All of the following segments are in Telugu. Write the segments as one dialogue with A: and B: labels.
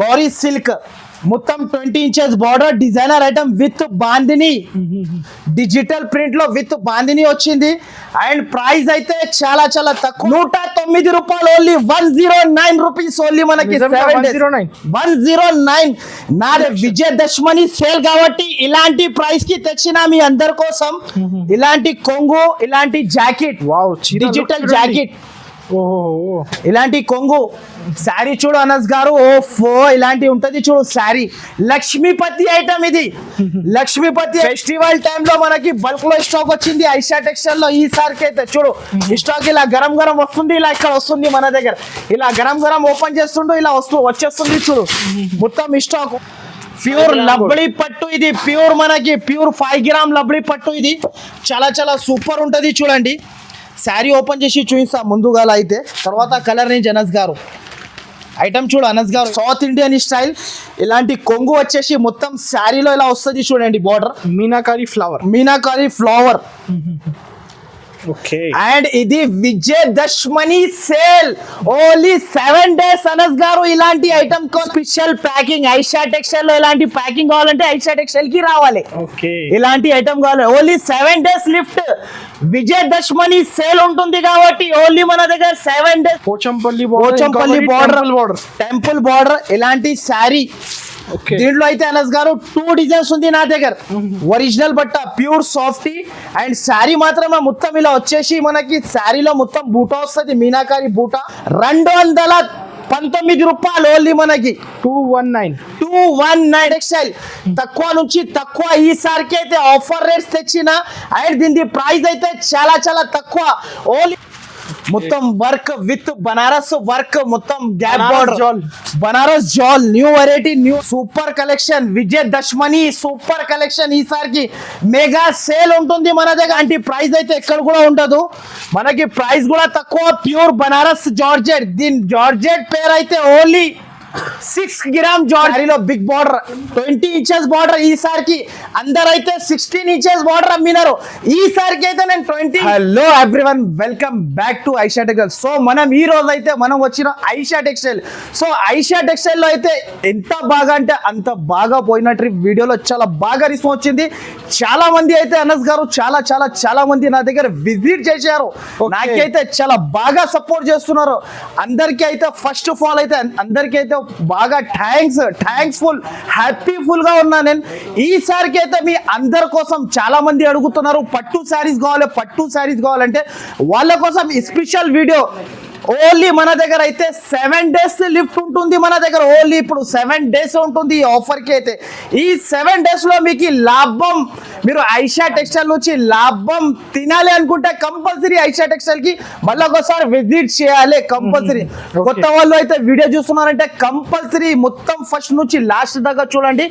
A: గౌరీ సిల్క్ మొత్తం 20 inches border designer item with bandhani digital print లో విత్ బాందిని వచ్చింది అండ్ ప్రైస్ అయితే చాలా చాలా తక్కువ 109 రూపాయలు ఓన్లీ 109 రూపీస్ ఓన్లీ మనకి 109 నాది విజయదశమి సేల్ కాబట్టి ఇలాంటి ప్రైస్ కి తెచ్చిన మీ అందరి కోసం ఇలాంటి కొంగు ఇలాంటి జాకెట్ డిజిటల్ జాకెట్ ఇలాంటి కొంగు శారీ చూడు అనస్ గారు ఓఫో ఇలాంటి ఉంటది చూడు శారీ లక్ష్మీపతి ఐటమ్ ఇది లక్ష్మీపతి ఫెస్టివల్ టైంలో మనకి బల్క్ లో స్టాక్ వచ్చింది ఐషా టెక్స్టైల్ లో ఈసారికి అయితే చూడు ఈ స్టాక్ ఇలా గరం గరం వస్తుంది ఇలా ఇక్కడ వస్తుంది మన దగ్గర ఇలా గరం గరం ఓపెన్ చేస్తుంటూ ఇలా వచ్చేస్తుంది చూడు మొత్తం ఈ స్టాక్ ప్యూర్ లబ్డి పట్టు ఇది ప్యూర్ మనకి ప్యూర్ 5 గ్రామ్ లబ్డి పట్టు ఇది చాలా చాలా సూపర్ ఉంటది చూడండి శారీ ఓపెన్ చేసి చూపిస్తా ముందుగా అయితే తర్వాత కలర్ నుంచి అనస్ గారు ఐటమ్ చూడు అనస్ గారు సౌత్ ఇండియన్ స్టైల్ ఇలాంటి కొంగు వచ్చేసి మొత్తం శారీలో ఇలా వస్తుంది చూడండి బార్డర్ మీనాకారి ఫ్లవర్ అండ్ ఇది Vijayadashami sale only 7 days Anas గారు ఇలాంటి ఐటమ్ కో స్పెషల్ ప్యాకింగ్ ఐషా టెక్స్టైల్ లో ఇలాంటి ప్యాకింగ్ కావాలంటే ఐషా టెక్స్టైల్ కి రావాలి ఇలాంటి ఐటమ్ కావాలి only 7 days lift Vijayadashami sale ఉంటుంది కాబట్టి ఓన్లీ మన దగ్గర 7 days Pochampally border temple border ఇలాంటి శారీ దీంట్లో అయితే అనస్ గారు 2 డిజైన్స్ ఉంది నా దగ్గర ఒరిజినల్ బట్ట ప్యూర్ సాఫ్టీ అండ్ శారీ మాత్రమే మొత్తం ఇలా వచ్చేసి మనకి శారీలో మొత్తం బూటా వస్తుంది మీనాకారి బూటా 219 రూపాయలు ఓన్లీ మనకి 219 టెక్స్టైల్ తక్కువ నుంచి తక్కువ ఈసారికి అయితే ఆఫర్ రేట్స్ తెచ్చిన అండ్ దీని ప్రైస్ అయితే చాలా చాలా తక్కువ ఓన్లీ మొత్తం వర్క్ విత్ బనారస్ వర్క్ మొత్తం గ్యాప్ బార్డర్ బనారస్ జాల్ new variety new super collection Vijayadashami super collection ఈసారికి మెగా సేల్ ఉంటుంది మన దగ్గర అంటే ప్రైస్ అయితే ఎక్కడ కూడా ఉండదు మనకి ప్రైస్ కూడా తక్కువ ప్యూర్ బనారస్ జార్జెట్ దీని జార్జెట్ పేరు అయితే ఓన్లీ 6 గ్రామ్ జార్జెట్లో బిగ్ బార్డర్ 20 ఇంచెస్ బార్డర్ ఈసారికి అందరైతే 16 ఇంచెస్ బార్డర్ అమ్మినారు ఈసారికి అయితే నేను 20 hello everyone welcome back to Aisha textile so మనం ఈ రోజు అయితే మనం వచ్చిన Aisha textile so Aisha textile లో అయితే ఎంత బాగా అంటే అంత బాగా పోయినట్టు వీడియోలో చాలా బాగా రెస్పాన్స్ వచ్చింది చాలా మంది అయితే అనస్ గారు చాలా మంది నా దగ్గర విజిట్ చేశారు నాకైతే చాలా బాగా సపోర్ట్ చేస్తున్నారు అందరికీ అయితే ఫస్ట్ ఆఫ్ ఆల్ అయితే అందరికీ అయితే బాగా థ్యాంక్స్ఫుల్ హ్యాపీఫుల్ గా ఉన్నా నేను ఈసారికి అయితే మీ అందరి కోసం చాలా మంది అడుగుతున్నారు పట్టు శారీస్ కావాలంటే వాళ్ళ కోసం స్పెషల్ వీడియో ఓన్లీ మన దగ్గర అయితే 7 డేస్ లిఫ్ట్ ఉంటుంది మన దగ్గర ఓన్లీ ఇప్పుడు 7 డేస్ ఉంటుంది ఈ ఆఫర్ కి అయితే ఈ 7 డేస్ లో మీకు లాభం మీరు ఐషా టెక్స్టైల్ నుంచి లాభం తినాలి అనుకుంటే కంపల్సరీ ఐషా టెక్స్టైల్ కి మళ్ళీ ఒకసారి విజిట్ చేయాలి కంపల్సరీ కొత్త వాళ్ళు అయితే వీడియో చూస్తున్నారంటే కంపల్సరీ మొత్తం ఫస్ట్ నుంచి లాస్ట్ దాకా చూడండి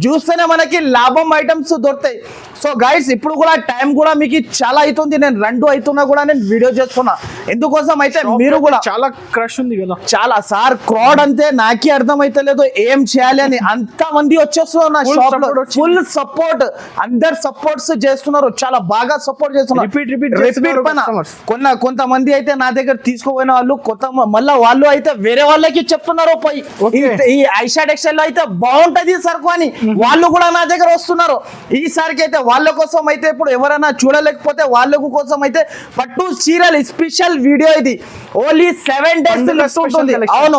A: చూస్తేనే మనకి లాభం ఐటమ్స్ దొరుకుతాయి సో గైడ్స్ ఇప్పుడు కూడా టైం కూడా మీకు చాలా అవుతుంది నేను 2 అవుతున్నా కూడా నేను వీడియో చేస్తున్నా ఎందుకోసం అయితే మీరు కూడా
B: చాలా క్రష్ ఉంది కదా
A: చాలా సార్ క్రౌడ్ అంతే నాకే అర్థమైతే లేదు ఏం చేయాలి అని అంత మంది వచ్చేస్తున్నారు నా షాప్ లో ఫుల్ సపోర్ట్ అందరు సపోర్ట్స్ చేస్తున్నారు చాలా బాగా సపోర్ట్ చేస్తున్నారు కొంతమంది అయితే నా దగ్గర తీసుకుపోయిన వాళ్ళు మళ్ళీ వాళ్ళు అయితే వేరే వాళ్ళకి చెప్తున్నారు పోయి ఈ ఐషా టెక్స్టైల్ లో అయితే బాగుంటది సరుకు అని వాళ్ళు కూడా నా దగ్గర వస్తున్నారు ఈసారికి అయితే వాళ్ళ కోసం అయితే ఇప్పుడు ఎవరైనా చూడలేకపోతే వాళ్ళ కోసం అయితే పట్టు చీరలు స్పెషల్ వీడియో ఇది ఓన్లీ 7 డేస్ ఉంటుంది అవును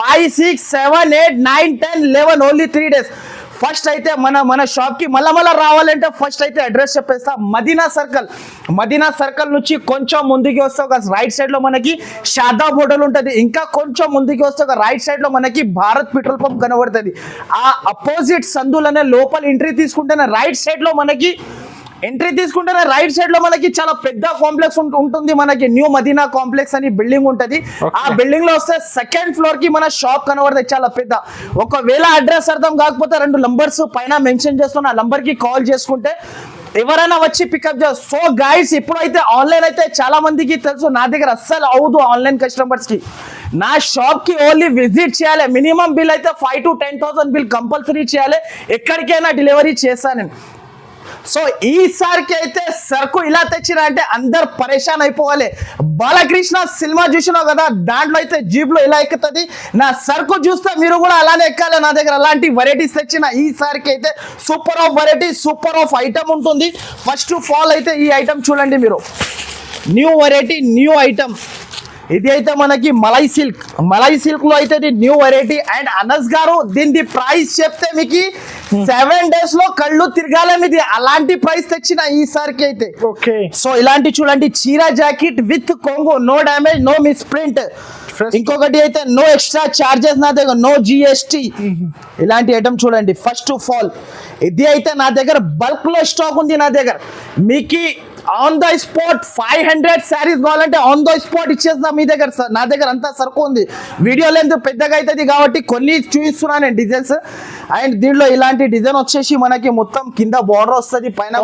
A: 5 6 7 8 9 10 11 ఓన్లీ 3 డేస్ ఫస్ట్ అయితే మన షాప్ కి మళ్ళా రావాలంటే ఫస్ట్ అయితే అడ్రస్ చెప్పేస్తా మదీనా సర్కిల్ నుంచి కొంచెం ముందుకి వస్తే ఒక రైట్ సైడ్ లో మనకి షాదాబ్ హోటల్ ఉంటుంది ఇంకా కొంచెం ముందుకి వస్తే ఒక రైట్ సైడ్ లో మనకి భారత్ పెట్రోల్ పంప్ కనబడుతుంది ఆ అపోజిట్ సందులోనే లోపల ఎంట్రీ తీసుకుంటేనే రైట్ సైడ్ లో మనకి రైట్ సైడ్ లో మనకి చాలా పెద్ద కాంప్లెక్స్ ఉంటుంది మనకి న్యూ మదీనా కాంప్లెక్స్ అని బిల్డింగ్ ఉంటది ఆ బిల్డింగ్ లో వస్తే 2nd ఫ్లోర్ కి మన షాప్ కనబడుతుంది చాలా పెద్ద ఒకవేళ అడ్రస్ అర్థం కాకపోతే 2 నంబర్స్ పైన మెన్షన్ చేస్తున్నా ఆ నంబర్ కి కాల్ చేసుకుంటే ఎవరైనా వచ్చి పికప్ చేస్తారు సో గైడ్స్ ఇప్పుడైతే ఆన్లైన్ అయితే చాలా మందికి తెలుసు నా దగ్గర అస్సలు అవదు ఆన్లైన్ కస్టమర్స్ కి నా షాప్ కి ఓన్లీ విజిట్ చేయాలి మినిమం బిల్ అయితే 5 to 10,000 బిల్ కంపల్సరీ చేయాలి ఎక్కడికైనా డెలివరీ చేస్తాను నేను సో ఈసారికి అయితే సరుకు ఇలా తెచ్చినా అంటే అందరు పరేషాన్ అయిపోవాలి. బాలకృష్ణ సినిమా చూసినావు కదా, దాంట్లో అయితే జీప్లో ఇలా ఎక్కుతుంది. నా సరుకు చూస్తే మీరు కూడా అలానే ఎక్కాలి. నా దగ్గర అలాంటి వెరైటీస్ తెచ్చిన ఈసారికి అయితే super of variety, super of item ఉంటుంది. ఫస్ట్ ఆఫ్ ఆల్ అయితే ఈ ఐటమ్ చూడండి మీరు, న్యూ వెరైటీ, న్యూ ఐటమ్. ఇది అయితే మనకి మలై సిల్క్ లో అయితే న్యూ వెరైటీ. అండ్ అనస్ గారు దీని ప్రైస్ చెప్తే మీకు 7 days లో కళ్ళు తిరగాలి మీది, అలాంటి ప్రైస్ తెచ్చిన ఈసారికి అయితే.
B: ఓకే,
A: సో ఇలాంటి చూడండి, చీరా జాకెట్ విత్ కొంగు, no damage, no misprint. ఇంకొకటి అయితే నో ఎక్స్ట్రా చార్జెస్, నా దగ్గర నో GST. ఇలాంటి ఐటమ్ చూడండి. ఫస్ట్ ఆఫ్ ఆల్ ఇది అయితే నా దగ్గర బల్క్ లో స్టాక్ ఉంది. నా దగ్గర మీకు ఆన్ ద స్పాట్ 500 శారీస్ కావాలంటే ఆన్ ద స్పాట్ ఇచ్చేస్తాం మీ దగ్గర. నా దగ్గర అంతా సరుకు ఉంది. వీడియో లెంత్ పెద్దగా అవుతుంది కాబట్టి కొన్ని చూపిస్తున్నాను నేను డిజైన్స్. అండ్ దీంట్లో ఇలాంటి డిజైన్ వచ్చేసి మనకి మొత్తం కింద బార్డర్ వస్తుంది, పైన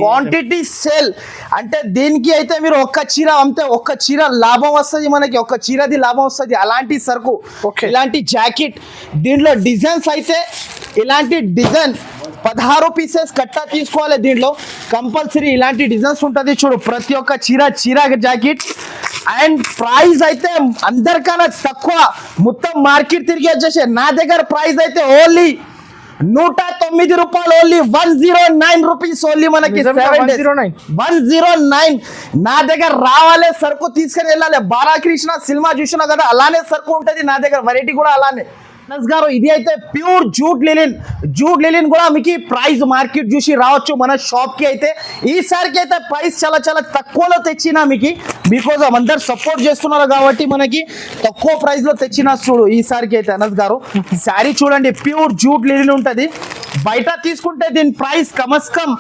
A: క్వాంటిటీ సేల్. అంటే దీనికి అయితే మీరు ఒక్క చీర అమ్మితే ఒక్క చీర లాభం వస్తుంది, మనకి ఒక్క చీరది లాభం వస్తుంది. అలాంటి సరుకు, ఇలాంటి జాకెట్. దీంట్లో డిజైన్స్ అయితే ఇలాంటి డిజైన్ 16 పీసెస్ కట్టా తీసుకోవాలి. దీంట్లో కంపల్సరీ ఇలాంటి డిజైన్స్ ఉంటుంది. చూడు, ప్రతి ఒక్క చీర జాకెట్. అండ్ ప్రైస్ అయితే అందరికన్నా తక్కువ, మొత్తం మార్కెట్ తిరిగి వచ్చేసి నా దగ్గర ప్రైస్ అయితే ఓన్లీ 109 రూపాయలు, ఓన్లీ 109 రూపీస్, ఓన్లీ మనకి 109. నా దగ్గర రావాలి, సరుకు తీసుకుని వెళ్ళాలి. బాలకృష్ణ సినిమా చూసినా కదా, అలానే సరుకు ఉంటుంది నా దగ్గర, వెరైటీ కూడా అలానే. అనస్ గారు ఇది అయితే ప్యూర్ జూట్ లిలిన్ కూడా మీకు ప్రైస్ మార్కెట్ చూసి రావచ్చు మన షాప్ కి. అయితే ఈసారికి అయితే ప్రైస్ చాలా చాలా తక్కువలో తెచ్చినా మీకు, బికాజ్ అందరు సపోర్ట్ చేస్తున్నారు కాబట్టి మనకి తక్కువ ప్రైస్ లో తెచ్చినా. చూడు ఈసారికి అయితే అనస్ గారు శారీ చూడండి, ప్యూర్ జూట్ లిలిన్ ఉంటుంది. బయట తీసుకుంటే దీని ప్రైస్ కమస్కమ్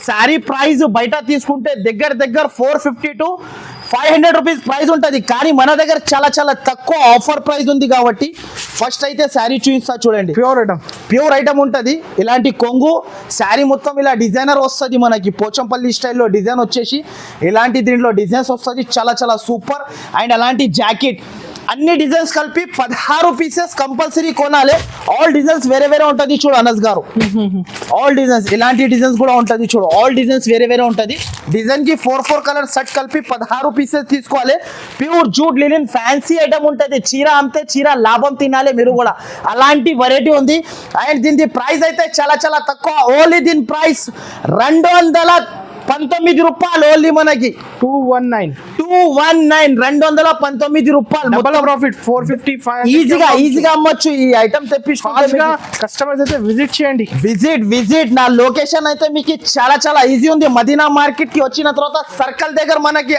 A: శారీ ప్రైస్ బయట తీసుకుంటే దగ్గర 450 to 500 రూపీస్ ప్రైస్ ఉంటుంది. కానీ మన దగ్గర చాలా చాలా తక్కువ ఆఫర్ ప్రైస్ ఉంది కాబట్టి ఫస్ట్ అయితే శారీ చూపిస్తా చూడండి. ప్యూర్ ఐటమ్ ఉంటుంది. ఇలాంటి కొంగు శారీ మొత్తం ఇలా డిజైనర్ వస్తుంది మనకి, పోచంపల్లి స్టైల్లో డిజైన్ వచ్చేసి ఇలాంటి దీంట్లో డిజైన్స్ వస్తుంది, చాలా చాలా సూపర్. అండ్ అలాంటి జాకెట్ అన్ని డిజైన్స్ కలిపి 16 పీసెస్ కంపల్సరీ కొనాలి. ఆల్ డిజైన్స్ వేరే ఉంటుంది. చూడు అనస్ గారు, ఆల్ డిజైన్స్ ఇలాంటి డిజైన్స్ కూడా ఉంటుంది. చూడు, ఆల్ డిజైన్స్ వేరే ఉంటుంది. డిజైన్ కి 4 కలర్ సెట్ కలిపి 16 పీసెస్ తీసుకోవాలి. Pure jute linen fancy item ఉంటుంది. చీర అమ్మితే చీర లాభం తినాలి మీరు కూడా, అలాంటి వెరైటీ ఉంది. అండ్ దీని ప్రైస్ అయితే చాలా చాలా తక్కువ, ఓన్లీ దీని ప్రైస్ 219 రూపాయలు, ఓన్లీ మనకి 219 219 రూపాయలు.
B: Double profit 455.
A: ఈజీగా అమ్మొచ్చు ఈ ఐటమ్ తెప్పించుకోవాలి.
B: కస్టమర్స్ అయితే విజిట్ చేయండి.
A: విజిట్ నా లొకేషన్ అయితే మీకు చాలా చాలా ఈజీ ఉంది. మదీనా మార్కెట్ కి వచ్చిన తర్వాత సర్కిల్ దగ్గర మనకి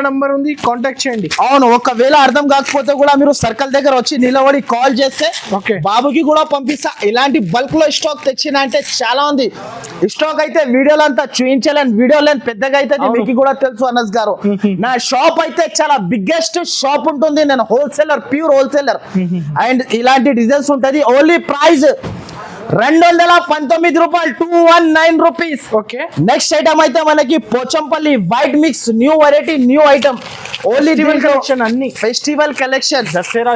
B: నంబర్ ఉంది, కాంటాక్ట్ చేయండి.
A: అవును, ఒకవేళ అర్థం కాకపోతే కూడా మీరు సర్కిల్ దగ్గర వచ్చి నిలబడి కాల్ చేస్తే బాబుకి కూడా పంపిస్తా. ఇలాంటి బల్క్ లో స్టాక్ తెచ్చిన అంటే చాలా ఉంది. స్టాక్ అయితే వీడియోలో అంతా చూపించలేను, వీడియో లెంత్ పెద్దగా అయితే మీకు కూడా తెలుసు అనస్ గారు. నా షాప్ అయితే చాలా బిగ్గెస్ట్ షాప్ ఉంటుంది. నేను హోల్సేలర్, ప్యూర్ హోల్సేలర్. అండ్ ఇలాంటి డిజైన్స్ ఉంటుంది. ఓన్లీ ప్రైస్ 219 రూపాయలు, 219 రూపీస్.
B: ఓకే,
A: నెక్స్ట్ ఐటమ్ అయితే మనకి Pochampally white mix, new variety, new item. Only collection, అన్ని ఫెస్టివల్ కలెక్షన్,
B: దసరా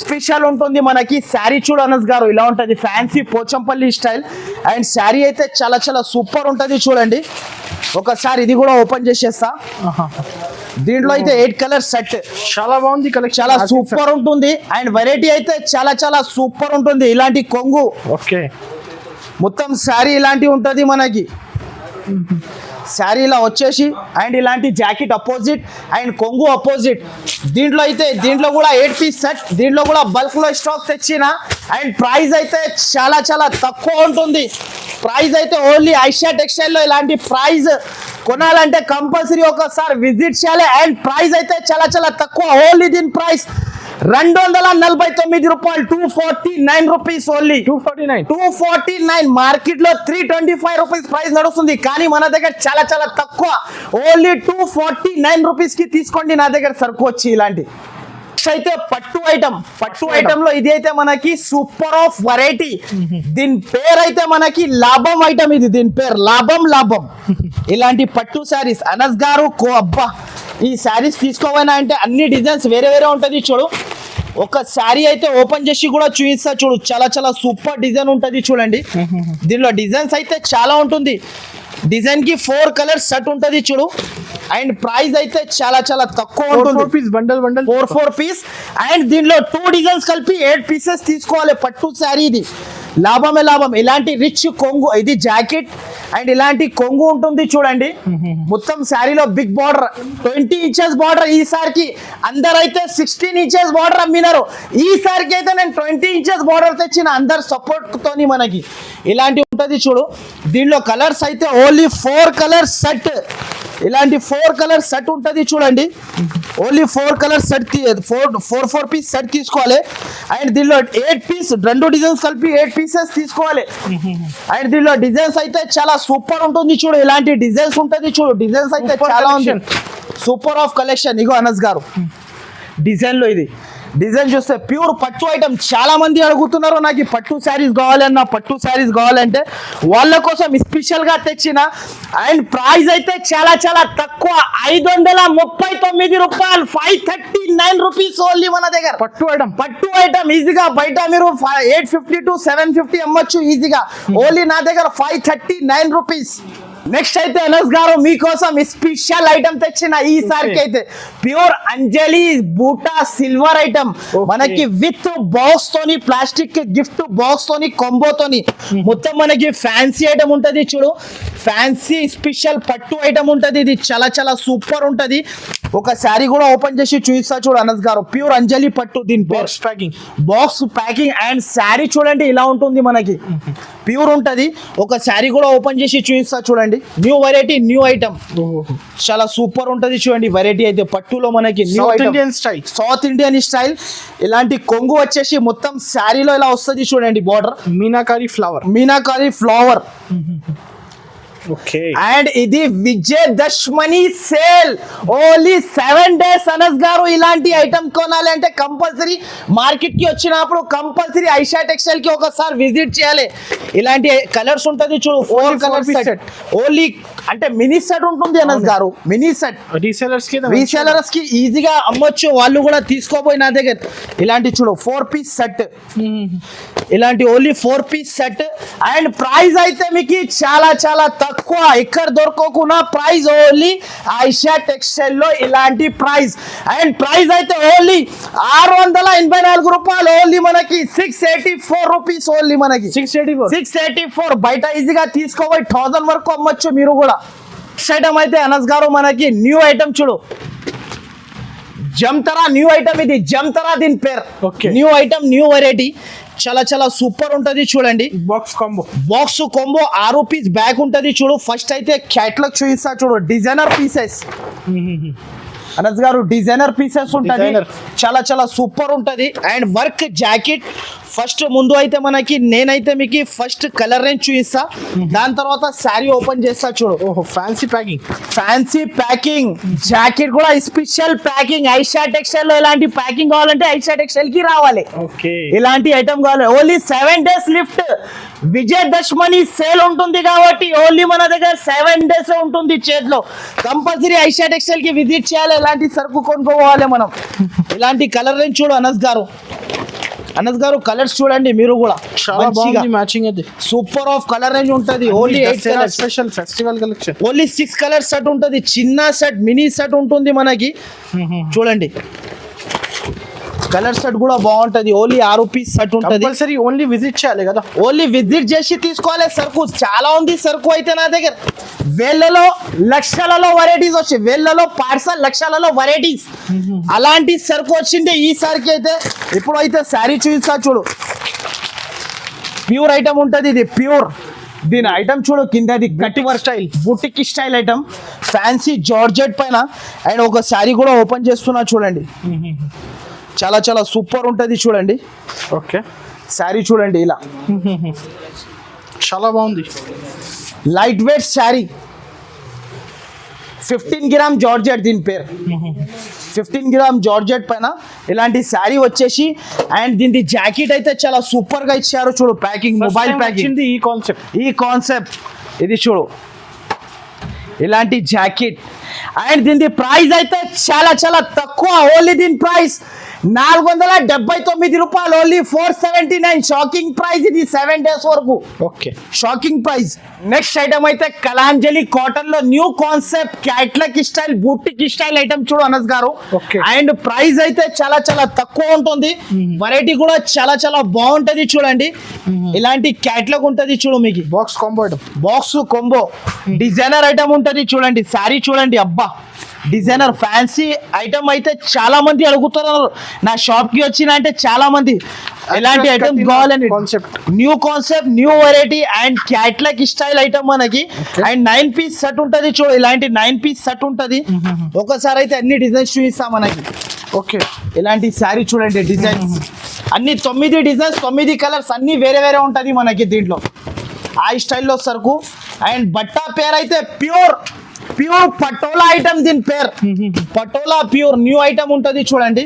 A: స్పెషల్ ఉంటుంది మనకి. శారీ చూడు అనస్ గారు, ఇలా ఉంటుంది fancy Pochampally style. And sari అయితే చాలా చాలా సూపర్ ఉంటుంది. చూడండి ఒకసారి ఇది కూడా ఓపెన్ చేసేస్తా. దీంట్లో అయితే 8 కలర్ సెట్,
B: చాలా బాగుంది కలెక్షన్,
A: చాలా సూపర్ ఉంటుంది. అండ్ వెరైటీ అయితే చాలా చాలా సూపర్ ఉంటుంది. ఇలాంటి కొంగు,
B: ఓకే,
A: మొత్తం శారీ ఇలాంటి ఉంటుంది మనకి. శారీ ఇలా వచ్చేసి అండ్ ఇలాంటి జాకెట్ అపోజిట్ అండ్ కొంగు అపోజిట్. దీంట్లో కూడా 8 పీస్ సెట్. దీంట్లో కూడా బల్క్ లో స్టాక్ తెచ్చిన. అండ్ ప్రైస్ అయితే చాలా చాలా తక్కువ ఉంటుంది. ప్రైస్ అయితే ఓన్లీ ఐషా టెక్స్టైల్ లో ఇలాంటి ప్రైస్ కొనాలంటే కంపల్సరీ ఒకసారి విజిట్ చేయాలి. అండ్ ప్రైస్ అయితే చాలా చాలా తక్కువ, ఓన్లీ దీని ప్రైస్ 249 రూపాయలు, 249 రూపీస్, ఓన్లీ 249. మార్కెట్ లో 325 రూపీస్ ప్రైస్ నడుస్తుంది, కానీ మన దగ్గర చాలా చాలా తక్కువ, ఓన్లీ 249 రూపీస్ కి తీసుకోండి నా దగ్గర సరుకు వచ్చి. ఇలాంటి అయితే పట్టు ఐటమ్ లో ఇది అయితే మనకి సూపర్ ఆఫ్ వెరైటీ. దీని పేరు అయితే మనకి లాభం ఐటమ్. ఇది దీని పేరు లాభం. ఇలాంటి పట్టు శారీస్ అనస్ గారు అబ్బా, ఈ శారీస్ తీసుకోవాలన్నా అంటే అన్ని డిజైన్స్ వేరే ఉంటుంది. చూడు, ఒక శారీ అయితే ఓపెన్ చేసి కూడా చూపిస్తా చూడు, చాలా చాలా సూపర్ డిజైన్ ఉంటది చూడండి. దీనిలో డిజైన్స్ అయితే చాలా ఉంటుంది. డిజైన్ కి 4 కలర్స్ సెట్ ఉంటది చూడు. అండ్ ప్రైస్ అయితే చాలా చాలా తక్కువ ఉంటుంది.
B: 4 పీస్ బండల్
A: 4 పీస్. అండ్ దీనిలో 2 డిజైన్స్ కలిపి 8 పీసెస్ తీసుకోవాలి. పట్టు శారీ ఇది లాభమే లాభం. ఇలాంటి రిచ్ కొంగు, ఇది జాకెట్ అండ్ ఇలాంటి కొంగు ఉంటుంది చూడండి. మొత్తం శారీలో బిగ్ బార్డర్, 20 ఇంచెస్ బార్డర్. ఈసారికి అందరైతే 16 ఇంచెస్ బార్డర్ అమ్మినారు. ఈసారికి అయితే నేను 20 ఇంచెస్ బార్డర్ తెచ్చిన, అందరు సపోర్ట్ తోని మనకి ఇలాంటి ఉంటది చూడు. దీనిలో కలర్స్ అయితే ఓన్లీ 4 కలర్స్ సెట్. ఇలాంటి 4 కలర్స్ సెట్ ఉంటది చూడండి. Only 4 colours set, 4 piece set తీసుకోవాలి. అండ్ దీనిలో 8 పీస్, 2 డిజైన్స్ కలిపి 8 పీసెస్ తీసుకోవాలి. అండ్ దీనిలో డిజైన్స్ అయితే చాలా సూపర్ ఉంటుంది చూడు. ఇలాంటి డిజైన్స్ ఉంటది చూడు. డిజైన్స్ అయితే చాలా ఉంది. Super of collection. ఇగో అనస్ గారు డిజైన్ లో ఇది డిజైన్ చూస్తే ప్యూర్ పట్టు ఐటమ్. చాలా మంది అడుగుతున్నారు నాకు ఈ పట్టు శారీస్ కావాలన్నా, పట్టు శారీస్ కావాలంటే వాళ్ళ కోసం స్పెషల్ గా తెచ్చిన. అండ్ ప్రైస్ అయితే చాలా చాలా తక్కువ, 539 రూపాయలు, 539 రూపీస్ ఓన్లీ మన దగ్గర. పట్టు ఐటమ్ ఈజీగా బయట మీరు 850 to 750 అమ్మొచ్చు ఈజీగా. ఓన్లీ నా దగ్గర 539 రూపీస్. నెక్స్ట్ అయితే అనస్ గారు మీకోసం స్పెషల్ ఐటమ్ తెచ్చిన. ఈసారికి అయితే ప్యూర్ అంజలి బూటా సిల్వర్ ఐటమ్ మనకి విత్ బాక్స్ తోని, ప్లాస్టిక్ గిఫ్ట్ బాక్స్ తోని, కొంబో తోని మొత్తం మనకి ఫ్యాన్సీ ఐటమ్ ఉంటది చూడు. ఫ్యాన్సీ స్పెషల్ పట్టు ఐటమ్ ఉంటది. ఇది చాలా చాలా సూపర్ ఉంటది. ఒక శారీ కూడా ఓపెన్ చేసి చూపిస్తా చూడు అనస్ గారు. ప్యూర్ అంజలి పట్టు. దీని బాక్స్ ప్యాకింగ్ అండ్ శారీ చూడండి ఇలా ఉంటుంది మనకి. ప్యూర్ ఉంటది. ఒక శారీ కూడా ఓపెన్ చేసి చూపిస్తా చూడండి. న్యూ వెరైటీ, న్యూ ఐటమ్, చాలా సూపర్ ఉంటది చూడండి. వెరైటీ అయితే పట్టులో మనకి new item, south Indian style. ఇలాంటి కొంగు వచ్చేసి మొత్తం శారీలో ఇలా వస్తుంది చూడండి. Border meenakari flower. అండ్ ఇది Vijayadashami sale, only 7 days Anas గారు. ఇలాంటి ఐటమ్ కొనాలి అంటే కంపల్సరీ మార్కెట్ కి వచ్చినప్పుడు కంపల్సరీ ఐషా టెక్స్టైల్ కి ఒకసారి విజిట్ చేయాలి. ఇలాంటి కలర్స్ ఉంటది చూడు. 4 కలర్స్ సెట్ ఓన్లీ. అంటే మినీ సెట్ ఉంటుంది అనస్ గారు. మినీ సెట్ రీసెలర్స్ కి ఈజీగా అమ్మొచ్చు, వాళ్ళు కూడా తీసుకోపోయి నా దగ్గర. ఇలాంటి చూడు 4 పీస్ సెట్. ఇలాంటి only 4 piece set. And price అయితే మీకు చాలా చాలా తక్కువ, ఇక్కడ దొరకకుండా ప్రైస్ ఓన్లీ ఐషా టెక్స్టైల్ లో ఇలాంటి ప్రైస్. అండ్ ప్రైస్ అయితే ఓన్లీ 684 రూపాయలు. ఓన్లీ మనకి 684 రూపీస్. ఓన్లీ మనకి 684. బయట ఈజీగా తీసుకోపోయి 1000 వరకు అమ్మొచ్చు మీరు కూడా. ఐటమ్ అయితే అనస్ గారు మనకి న్యూ ఐటమ్ చూడు. జమ్తరా న్యూ ఐటమ్. ఇది జమ్తరా దీని పేరు. న్యూ ఐటమ్, న్యూ వెరైటీ, చాలా చాలా సూపర్ ఉంటది చూడండి. బాక్స్ కాంబో 6 పీస్ బ్యాగ్ ఉంటది చూడు. ఫస్ట్ అయితే క్యాట్లాగ్ చూపిస్తా చూడు. డిజైనర్ పీసెస్ అనస్ గారు, డిజైనర్ పీసెస్ ఉంటది. చాలా చాలా సూపర్ ఉంటది. And work jacket. ఫస్ట్ ముందు అయితే మనకి నేనైతే మీకు ఫస్ట్ కలర్ రేంజ్ చూపిస్తా, దాని తర్వాత శారీ ఓపెన్ చేస్తా చూడు. ఫ్యాన్సీ ప్యాకింగ్ జాకెట్ కూడా స్పెషల్ ప్యాకింగ్. ఐషా టెక్స్టైల్ లో ఇలాంటి ప్యాకింగ్ కావాలంటే ఐషా టెక్స్టైల్ కి రావాలి. ఇలాంటి ఐటమ్ కావాలి. Only 7 days lift. Vijayadashami sale ఉంటుంది కాబట్టి ఓన్లీ మన దగ్గర 7 days ఉంటుంది చేతిలో. కంపల్సరీ ఐషా టెక్స్టైల్ కి విజిట్ చేయాలి. ఇలాంటి సరుకు కొనుక్కోవాలి మనం. ఇలాంటి కలర్ రేంజ్ చూడు అనస్ గారు కలర్స్ చూడండి మీరు కూడా. సూపర్ ఆఫ్ కలర్ రేంజ్ ఉంటది. Only 8 colours.
B: Special festival collection.
A: Only 6 colours set ఉంటది. చిన్న సెట్, మినీ సెట్ ఉంటుంది మనకి చూడండి. కలర్ సెట్ కూడా బాగుంటది. ఓన్లీ 6 పీస్ సెట్ ఉంటది.
B: ఓన్లీ విజిట్ చేయాలి కదా.
A: ఓన్లీ విజిట్ చేసి తీసుకోవాలి. సరుకు చాలా ఉంది. సరుకు అయితే నా దగ్గర వేలలో లక్షలలో వెరైటీస్ వచ్చాయి. వేలలో పార్సల్, లక్షలలో వెరైటీస్. అలాంటి సరుకు వచ్చింది ఈసారికి అయితే. ఇప్పుడు అయితే శారీ చూపిస్తా చూడు. ప్యూర్ ఐటమ్ ఉంటది. ఇది ప్యూర్. దీని ఐటమ్ చూడు కిందది కట్టి work style, boutique style item, fancy georgette పైన. అండ్ ఒక శారీ కూడా ఓపెన్ చేస్తున్నా చూడండి. చాలా చాలా సూపర్ ఉంటది చూడండి. శారీ చూడండి ఇలా
B: చాలా బాగుంది.
A: Light weight sari, 15 gram georgette దీని పేరు. 15 గ్రామ్ జార్జెట్ పైన ఇలాంటి శారీ వచ్చేసి. అండ్ దీని జాకెట్ అయితే చాలా సూపర్ గా ఇచ్చారు చూడు. Packing, mobile packing. ఈ కాన్సెప్ట్ ఇది చూడు. ఇలాంటి జాకెట్. అండ్ దీని ప్రైస్ అయితే చాలా చాలా తక్కువ. ఓన్లీ దీని ప్రైస్ రూపాయలు ఓన్లీ 479 షాకింగ్ ప్రైస్ ఇది 7 days వరకు
B: okay
A: shocking price next item అయితే కలాంజలి కాటన్ లో new concept క్యాట్లాక్ style boutique style item చూడు అనస్ గారు
B: Okay.
A: అండ్ ప్రైస్ అయితే చాలా చాలా తక్కువ ఉంటుంది వెరైటీ కూడా చాలా చాలా బాగుంటది చూడండి ఇలాంటి క్యాట్లాగ్ ఉంటది చూడు మీకు
B: box combo item
A: box combo designer item ఉంటది చూడండి శారీ చూడండి అబ్బా డిజైనర్ ఫ్యాన్సీ ఐటమ్ అయితే చాలా మంది అడుగుతున్నారు నా షాప్ కి వచ్చిన అంటే చాలా మంది ఎలాంటి ఐటమ్ కావాలని
B: concept
A: new concept new variety and catalogue style item మనకి అండ్ 9 piece సెట్ ఉంటది చూడు ఇలాంటి 9 piece సెట్ ఉంటది ఒకసారి అయితే అన్ని డిజైన్స్ చూపిస్తా మనకి
B: ఓకే
A: ఇలాంటి శారీ చూడండి డిజైన్స్ అన్ని 9 డిజైన్స్ 9 కలర్స్ అన్ని వేరే వేరే ఉంటది మనకి దీంట్లో ఆ స్టైల్లో సరుకు అండ్ బట్టా పేరు అయితే ప్యూర్ పటోలా ఐటమ్ దీని పేరు పటోలా ప్యూర్ న్యూ ఐటమ్ ఉంటది చూడండి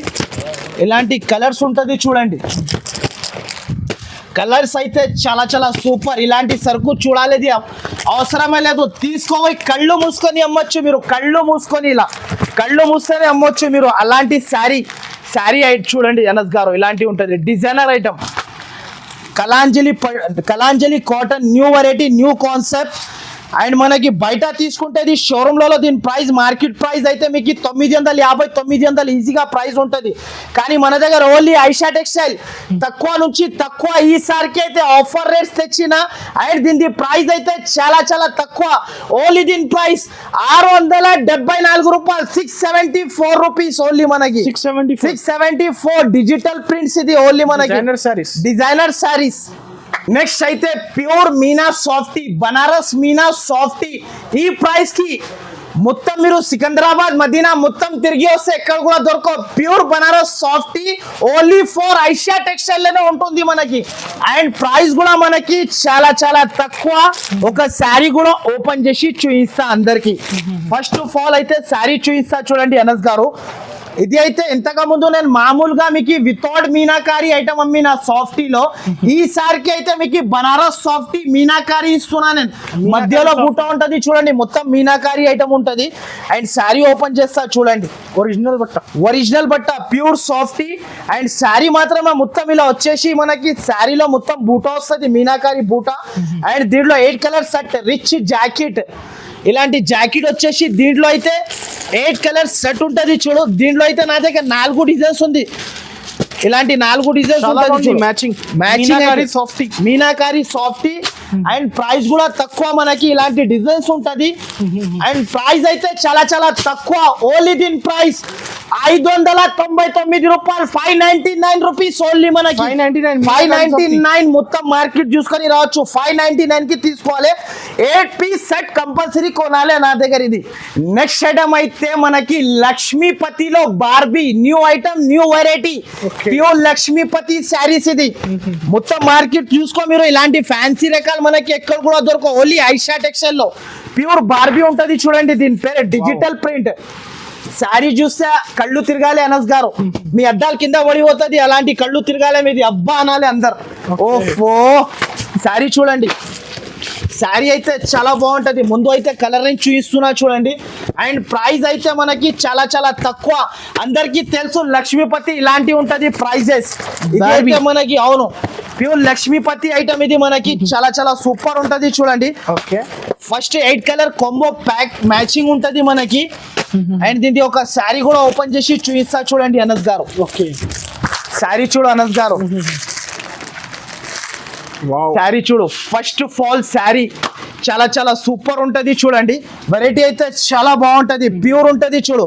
A: ఇలాంటి కలర్స్ ఉంటది చూడండి కలర్స్ అయితే చాలా చాలా సూపర్ ఇలాంటి సరుకు చూడాలి అవసరమే లేదు తీసుకోపోయి కళ్ళు మూసుకొని అమ్మొచ్చు మీరు కళ్ళు మూసుకొని ఇలా కళ్ళు మూసుకొని అమ్మొచ్చు మీరు అలాంటి శారీ చూడండి అనస్ గారు ఇలాంటి ఉంటుంది designer item Kalanjali cotton new variety new concept and మనకి బయట తీసుకుంటే ఇది షోరూమ్లలో దీని ప్రైస్ మార్కెట్ ప్రైస్ అయితే మీకు 950 ఈజీగా ప్రైస్ ఉంటుంది కానీ మన దగ్గర ఓన్లీ ఐషా టెక్స్టైల్ తక్కువ నుంచి తక్కువ ఈసారికి అయితే ఆఫర్ రేట్స్ తెచ్చిన అండ్ దీని ప్రైస్ అయితే చాలా చాలా తక్కువ ఓన్లీ దీని ప్రైస్ 674 రూపాయలు 674 రూపీస్ ఓన్లీ మనకి 674 డిజిటల్ ప్రింట్స్ ఇది ఓన్లీ మనకి డిజైనర్ సారీస్ నెక్స్ట్ అయితే pure Meena softy Banaras Meena softy ఈ ప్రైస్ కి మొత్తం మీరు సికింద్రాబాద్ మదీనా మొత్తం తిరిగి వస్తే ఎక్కడ కూడా దొరకవు pure Banaras softy only for Aisha textile లోనే ఉంటుంది మనకి అండ్ ప్రైస్ కూడా మనకి చాలా చాలా తక్కువ ఒక శారీ కూడా ఓపెన్ చేసి చూపిస్తా అందరికి ఫస్ట్ ఆఫ్ ఆల్ అయితే శారీ చూపిస్తా చూడండి అనస్ గారు ఇది అయితే ఇంతకు ముందు నేను మామూలుగా మీకు వితౌట్ మీనాకారి ఐటమ్ అమ్మిన సాఫ్టీలో ఈసారికి అయితే మీకు బనారస్ సాఫ్టీ మీనాకారి ఇస్తున్నా నేను మధ్యలో బుట్ట ఉంటది చూడండి మొత్తం మీనాకారి ఐటమ్ ఉంటది అండ్ శారీ ఓపెన్ చేస్తా చూడండి ఒరిజినల్ బట్ట ప్యూర్ సాఫ్టీ అండ్ శారీ మాత్రమే మొత్తం ఇలా వచ్చేసి మనకి శారీలో మొత్తం బూట వస్తుంది మీనాకారి బూట అండ్ దీంట్లో 8 కలర్ సెట్ రిచ్ జాకెట్ ఇలాంటి జాకెట్ వచ్చేసి దీంట్లో అయితే 8 కలర్స్ సెట్ ఉంటది చూడు దీంట్లో అయితే నా దగ్గర 4 డిజైన్స్ ఉంది ఇలాంటి 4 డిజైన్స్ ఉంటుంది matching meenakari softy and price కూడా తక్కువ మనకి ఇలాంటి డిజైన్స్ ఉంటది అండ్ ప్రైస్ అయితే చాలా చాలా తక్కువ ఓన్లీ దీని ప్రైస్ 599 రూపాయలు 599 రూపీస్ ఓన్లీ మనకి 599 మొత్తం మార్కెట్ చూసుకొని రావచ్చు 599 కి తీసుకోవాలి 8 piece సెట్ కంపల్సరీ కొనాలి నా దగ్గర ఇది నెక్స్ట్ ఐటమ్ అయితే మనకి లక్ష్మీపతిలో Barbie new item new variety pure Lakshmipati saris ఇది మొత్తం మార్కెట్ చూసుకో మీరు ఇలాంటి ఫ్యాన్సీ రకాలు మనకి ఎక్కడ కూడా దొరకవు ఓన్లీ ఐషా టెక్స్టైల్ లో ప్యూర్ బార్బీ ఉంటది చూడండి దీని పేరు డిజిటల్ ప్రింట్ శారీ చూస్తే కళ్ళు తిరగాలి అనస్ గారు మీ అద్దాల కింద పడిపోతుంది అలాంటి కళ్ళు తిరగాలి మీది అబ్బా అనాలి అందరు ఓఫో శారీ చూడండి శారీ అయితే చాలా బాగుంటది ముందు అయితే కలరింగ్ చూపిస్తున్నా చూడండి అండ్ ప్రైస్ అయితే మనకి చాలా చాలా తక్కువ అందరికి తెలుసు లక్ష్మీపతి ఇలాంటి ఉంటది ప్రైజెస్ ఇదైతే మనకి అవును ప్యూర్ లక్ష్మీపతి ఐటమ్ ఇది మనకి చాలా చాలా సూపర్ ఉంటది చూడండి
B: okay
A: first 8 colour combo pack matching ఉంటది మనకి అండ్ దీనికి ఒక శారీ కూడా ఓపెన్ చేసి చూపిస్తా చూడండి అనస్ గారు
B: ఓకే
A: శారీ చూడు అనస్ గారు శారీ చూడు ఫస్ట్ ఫాల్ శారీ చాలా చాలా సూపర్ ఉంటది చూడండి వెరైటీ అయితే చాలా బాగుంటది ప్యూర్ ఉంటది చూడు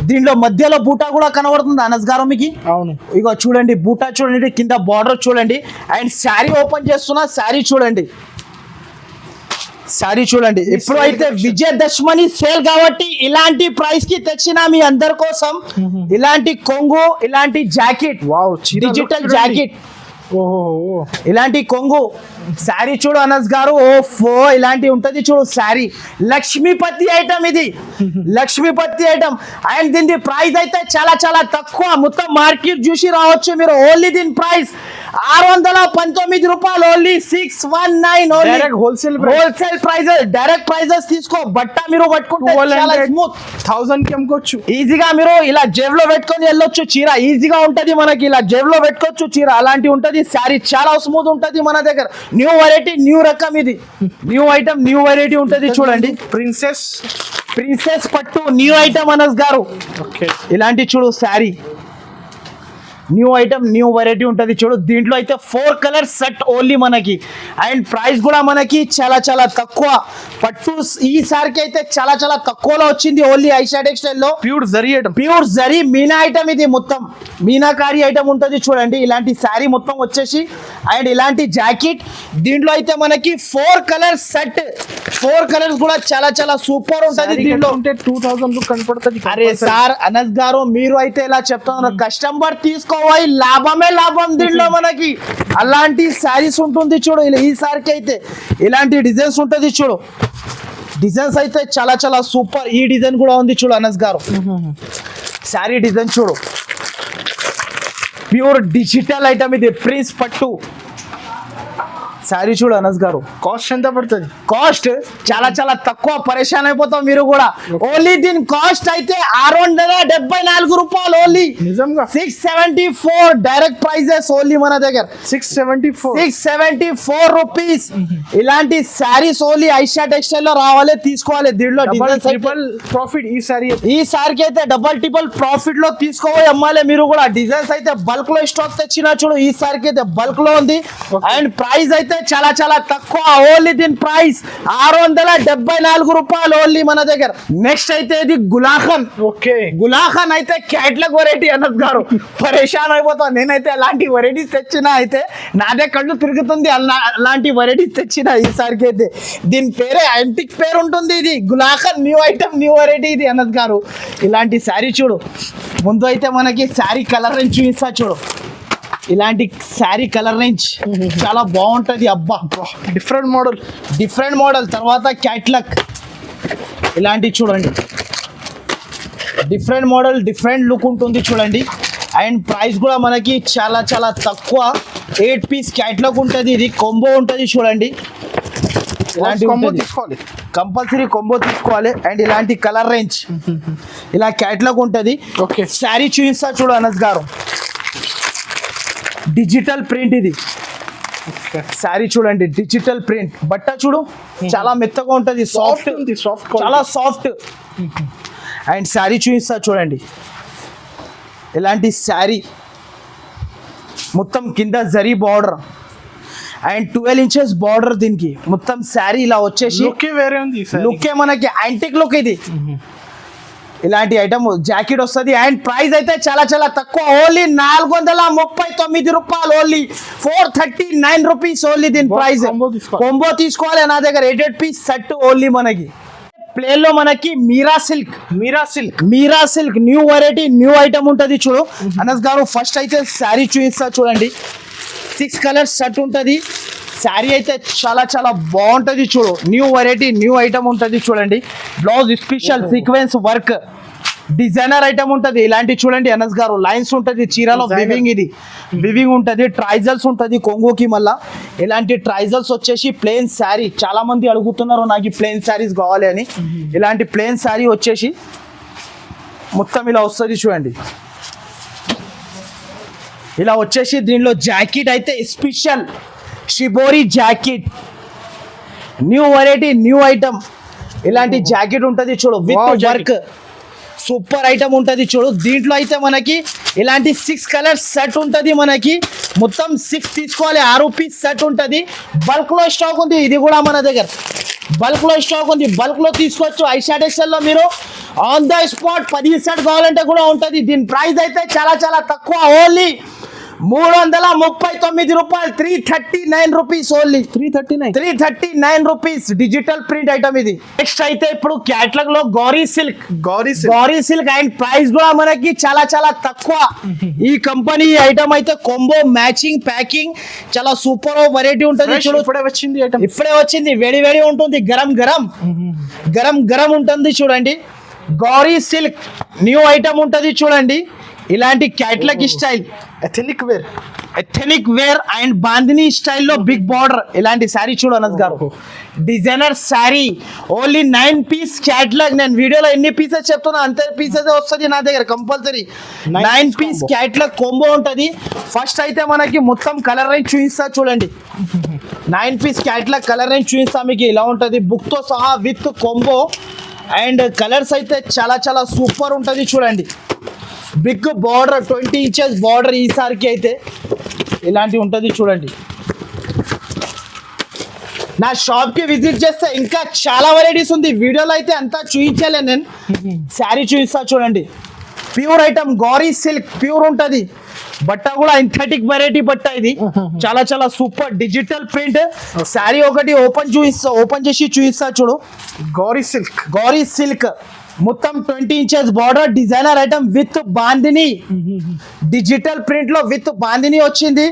A: దీంట్లో మధ్యలో బూటా కూడా కనబడుతుంది అనస్ గారు మీకు
B: అవును
A: ఇగో చూడండి బూటా చూడండి కింద బార్డర్ చూడండి అండ్ శారీ ఓపెన్ చేస్తున్నా శారీ చూడండి ఇప్పుడు అయితే విజయదశమి సేల్ కాబట్టి ఇలాంటి ప్రైస్ కి తెచ్చిన మీ అందరి కోసం ఇలాంటి కొంగు ఇలాంటి జాకెట్ డిజిటల్ జాకెట్ ఇలాంటి కొంగు శారీ చూడు అనస్ గారు ఓఫో ఇలాంటి ఉంటది చూడు శారీ లక్ష్మీపతి ఐటమ్ ఇది లక్ష్మీపతి ఐటమ్ అండ్ దీని ప్రైస్ అయితే చాలా చాలా తక్కువ మొత్తం మార్కెట్ చూసి రావచ్చు మీరు ఓన్లీ దీని ప్రైస్ 619 రూపాయలు only 619 only
B: Direct wholesale price.
A: Wholesale prices direct prices తీసుకో బట్ట మీరు పట్టుకుంటే చాలా స్మూత్
B: 1000 కి అమ్ముకోవచ్చు.
A: ఈజీగా మీరు ఇలా జేబులో పెట్టుకొని వెళ్ళొచ్చు చీర ఈజీగా ఉంటది మనకి ఇలా జేబులో పెట్టుకోవచ్చు చీర అలాంటి ఉంటది శారీ చాలా స్మూత్ ఉంటది మన దగ్గర న్యూ వెరైటీ న్యూ రకం ఇది న్యూ ఐటమ్ న్యూ వెరైటీ ఉంటది చూడండి
B: ప్రిన్సెస్
A: పట్టు న్యూ ఐటమ్ అనస్ గారు
B: ఓకే
A: ఇలాంటి చూడు sari new item new variety ఉంటుంది చూడు దీంట్లో అయితే 4 కలర్ సెట్ ఓన్లీ మనకి అండ్ ప్రైస్ కూడా మనకి చాలా చాలా తక్కువ పట్టు ఈసారికి అయితే చాలా చాలా తక్కువలో వచ్చింది ఓన్లీ ఐషా టెక్స్టైల్ లో
B: pure zari item.
A: Pure zari Meena item ఇది మొత్తం మీనాకారి ఐటమ్ ఉంటుంది చూడండి ఇలాంటి శారీ మొత్తం వచ్చేసి అండ్ ఇలాంటి జాకెట్ దీంట్లో అయితే మనకి 4 కలర్ సెట్ 4 కలర్స్ కూడా చాలా చాలా సూపర్ ఉంటుంది దీంట్లో
B: ఉంటే 2000 కు కనపడుతుంది.
A: అరే సార్ అనస్ గారు మీరు అయితే ఇలా చెప్తున్నారు కస్టమర్ తీసుకోవాలి లాభమే లాభం దీంట్లో మనకి అలాంటి శారీస్ ఉంటుంది చూడు ఈ సారికి అయితే ఇలాంటి డిజైన్స్ ఉంటుంది చూడు డిజైన్స్ అయితే చాలా చాలా సూపర్ ఈ డిజైన్ కూడా ఉంది చూడు అనస్ గారు శారీ డిజైన్ చూడు ప్యూర్ డిజిటల్ ఐటమ్ ఇది ప్రిన్స్ పట్టు శారీ చూడు అనస్ గారు
B: కాస్ట్ ఎంత పడుతుంది?
A: కాస్ట్ చాలా చాలా తక్కువ పరేషాన్ అయిపోతాం మీరు కూడా ఓన్లీ దీని కాస్ట్ అయితే 674 రూపాయలు ఓన్లీ
B: నిజంగా
A: 674 డైరెక్ట్ ప్రైజెస్ ఓన్లీ మన దగ్గర 674 రూపీస్ ఇలాంటి శారీస్ ఓన్లీ ఐషా టెక్స్టైల్ లో రావాలి తీసుకోవాలి దీంట్లో
B: ట్రిపుల్ ప్రాఫిట్ ఈ సారీ
A: ఈ సారికి అయితే డబల్ ట్రిపుల్ ప్రాఫిట్ లో తీసుకోవాలి అమ్మాలి మీరు కూడా డిజైన్స్ అయితే బల్క్ లో స్టాక్ తెచ్చినా చూడు ఈ సారికి అయితే బల్క్ లో ఉంది అండ్ ప్రైస్ అయితే చాలా చాలా తక్కువ ఓన్లీ దీని ప్రైస్ 674 రూపాయలు ఓన్లీ మన దగ్గర నెక్స్ట్ అయితే ఇది గులాఖన్
B: ఓకే
A: గులాఖన్ అయితే క్యాట్లాగ్ వెరైటీ అనద్ గారు పరేషాన్ అయిపోతాను నేనైతే అలాంటి వెరైటీస్ తెచ్చినా అయితే నాదే కళ్ళు తిరుగుతుంది అలాంటి వెరైటీస్ తెచ్చినా ఈసారికి అయితే దీని పేరే యాంటిక్ పేరు ఉంటుంది ఇది గులాఖన్ న్యూ ఐటమ్ న్యూ వెరైటీ ఇది అనద్ గారు ఇలాంటి శారీ చూడు ముందు అయితే మనకి శారీ కలర్ రేంజ్ చూపిస్తా చూడు ఇలాంటి శారీ కలర్ రేంజ్ చాలా బాగుంటది అబ్బా డిఫరెంట్ మోడల్ తర్వాత క్యాట్లాగ్ ఇలాంటి చూడండి డిఫరెంట్ మోడల్ డిఫరెంట్ లుక్ ఉంటుంది చూడండి అండ్ ప్రైస్ కూడా మనకి చాలా చాలా తక్కువ 8 పీస్ క్యాట్లాగ్ ఉంటుంది ఇది కొంబో ఉంటుంది చూడండి ఇలాంటి
B: తీసుకోవాలి
A: కంపల్సరీ కొంబో తీసుకోవాలి అండ్ ఇలాంటి కలర్ రేంజ్ ఇలా క్యాట్లాగ్ ఉంటుంది
B: ఓకే
A: శారీ చూపిస్తా చూడు అనస్ గారు డిజిటల్ ప్రింట్ ఇది శారీ చూడండి డిజిటల్ ప్రింట్ బట్ట చూడు చాలా మెత్తగా ఉంటుంది సాఫ్ట్ చాలా సాఫ్ట్ అండ్ శారీ చూపిస్తా చూడండి ఇలాంటి శారీ మొత్తం కింద zari border and 12 inches border దీనికి మొత్తం శారీ ఇలా వచ్చేసి
B: వేరే ఉంది
A: లుక్ మనకి యాంటిక్ లుక్ ఇది ఇలాంటి ఐటమ్ జాకెట్ వస్తుంది అండ్ ప్రైస్ అయితే చాలా చాలా తక్కువ ఓన్లీ 439 రూపాయలు ఓన్లీ 439 రూపీస్ ఓన్లీ దీని ప్రైస్ కొంబో తీసుకోవాలి నా దగ్గర 8 పీస్ సెట్ ఓన్లీ మనకి ప్లేన్ లో మనకి Meera silk new variety new item ఉంటుంది చూడు అనస్ గారు ఫస్ట్ అయితే శారీ చూపిస్తా చూడండి 6 కలర్స్ సెట్ ఉంటుంది శారీ అయితే చాలా చాలా బాగుంటుంది చూడు న్యూ వెరైటీ న్యూ ఐటమ్ ఉంటుంది చూడండి blouse special sequence work designer item ఉంటుంది ఇలాంటి చూడండి అనస్ గారు లైన్స్ ఉంటుంది చీరలో వివింగ్ ఉంటుంది ట్రైజల్స్ ఉంటుంది కొంగుకి మళ్ళా ఇలాంటి ట్రైజల్స్ వచ్చేసి ప్లెయిన్ శారీ చాలా మంది అడుగుతున్నారు నాకు ప్లెయిన్ శారీస్ కావాలి అని ఇలాంటి ప్లెయిన్ శారీ వచ్చేసి మొత్తం ఇలా వస్తుంది చూడండి ఇలా వచ్చేసి దీనిలో జాకెట్ అయితే special shibori jacket new variety new item ఇలాంటి జాకెట్ ఉంటుంది చూడు విత్ వర్క్ సూపర్ ఐటమ్ ఉంటుంది చూడు దీంట్లో అయితే మనకి ఇలాంటి 6 కలర్స్ సెట్ ఉంటుంది మనకి మొత్తం 6 తీసుకోవాలి 6 పీస్ సెట్ ఉంటుంది బల్క్ లో స్టాక్ ఉంది ఇది కూడా మన దగ్గర బల్క్ లో స్టాక్ ఉంది బల్క్ లో తీసుకోవచ్చు ఐషా టెక్స్టైల్ లో మీరు ఆన్ ద స్పాట్ 10 సెట్ కావాలంటే కూడా ఉంటుంది దీని ప్రైస్ అయితే చాలా చాలా తక్కువ ఓన్లీ 339 రూపాయలు 339 rupees only 339 rupees digital print item ఇది నెక్స్ట్ అయితే ఇప్పుడు క్యాటలాగ్ లో గౌరీ సిల్క్ అండ్ ప్రైస్ కూడా మనకి చాలా చాలా తక్కువ ఈ కంపెనీ ఐటమ్ అయితే కొంబో మ్యాచింగ్ ప్యాకింగ్ చాలా సూపర్ వెరైటీ ఉంటుంది చూడు ఇప్పుడే వచ్చింది వేడి వేడి ఉంటుంది గరం ఉంటుంది చూడండి గౌరీ సిల్క్ న్యూ ఐటమ్ ఉంటుంది చూడండి ఇలాంటి catalogue style,
B: ethnic wear.
A: Ethnic wear and bandhani స్టైల్లో బిగ్ బార్డర్ ఇలాంటి శారీ చూడు అనస్ గారు. Designer sari only 9 piece catalogue. నేను వీడియోలో ఎన్ని పీసెస్ చెప్తున్నా అంతే పీసెస్ వస్తుంది నా దగ్గర కంపల్సరీ. 9 పీస్ క్యాట్లాగ్ కాంబో ఉంటుంది. ఫస్ట్ అయితే మనకి మొత్తం కలర్ రేంజ్ చూపిస్తా చూడండి. 9 పీస్ క్యాట్లాగ్ కలర్ రేంజ్ చూపిస్తా మీకు ఇలా ఉంటుంది బుక్ తో సహా విత్ కాంబో. అండ్ కలర్స్ అయితే చాలా చాలా సూపర్ ఉంటుంది చూడండి. బిగ్ బార్డర్ 20 ఇంచెస్ బార్డర్ ఈసారికి అయితే ఇలాంటివి ఉంటుంది చూడండి. నా షాప్కి విజిట్ చేస్తే ఇంకా చాలా వెరైటీస్ ఉంది. వీడియోలో అయితే అంతా చూపించలే నేను. శారీ చూపిస్తా చూడండి. Pure item Gauri silk pure ఉంటుంది. బట్ట కూడా సింథటిక్ వెరైటీ బట్ట ఇది. చాలా చాలా సూపర్ డిజిటల్ ప్రింట్. శారీ ఒకటి ఓపెన్ చేసి చూపిస్తా చూడు.
B: గౌరీ సిల్క్.
A: గౌరీ సిల్క్ మొత్తం 20 inches border designer item with bandhani digital print లో విత్ బాందిని వచ్చింది.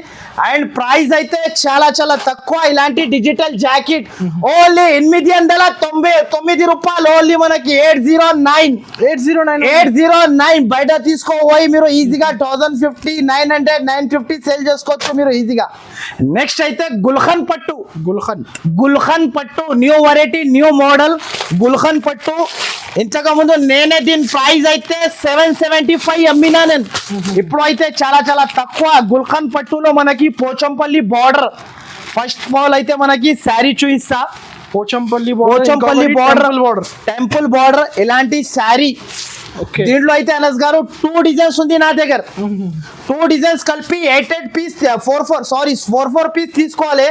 A: అండ్ ప్రైస్ అయితే చాలా చాలా తక్కువ. ఇలాంటి డిజిటల్ జాకెట్ ఓన్లీ 899 రూపాయలు. ఓన్లీ మనకి 809 బయట తీసుకోపోయి మీరు ఈజీగా 1050 900 950 సేల్ చేసుకోవచ్చు మీరు ఈజీగా. నెక్స్ట్ అయితే గుల్ఖన్ పట్టు న్యూ వెరైటీ న్యూ మోడల్ గుల్ఖన్ పట్టు. ఇంతకు ముందు నేనే దీని ప్రైస్ అయితే 775 అమ్మినా నేను. ఇప్పుడు అయితే చాలా చాలా తక్కువ. గుల్ఖన్ పట్టులో మనకి Pochampally border first of all అయితే మనకి శారీ చూపిస్తా.
B: పోచంపల్లి
A: బార్డర్ టెంపుల్ బార్డర్ ఇలాంటి శారీ. దీంట్లో అయితే అనస్ గారు 2 డిజైన్స్ ఉంది నా దగ్గర. 2 డిజైన్స్ కలిపి 8 పీస్ 4 పీస్ తీసుకోవాలి.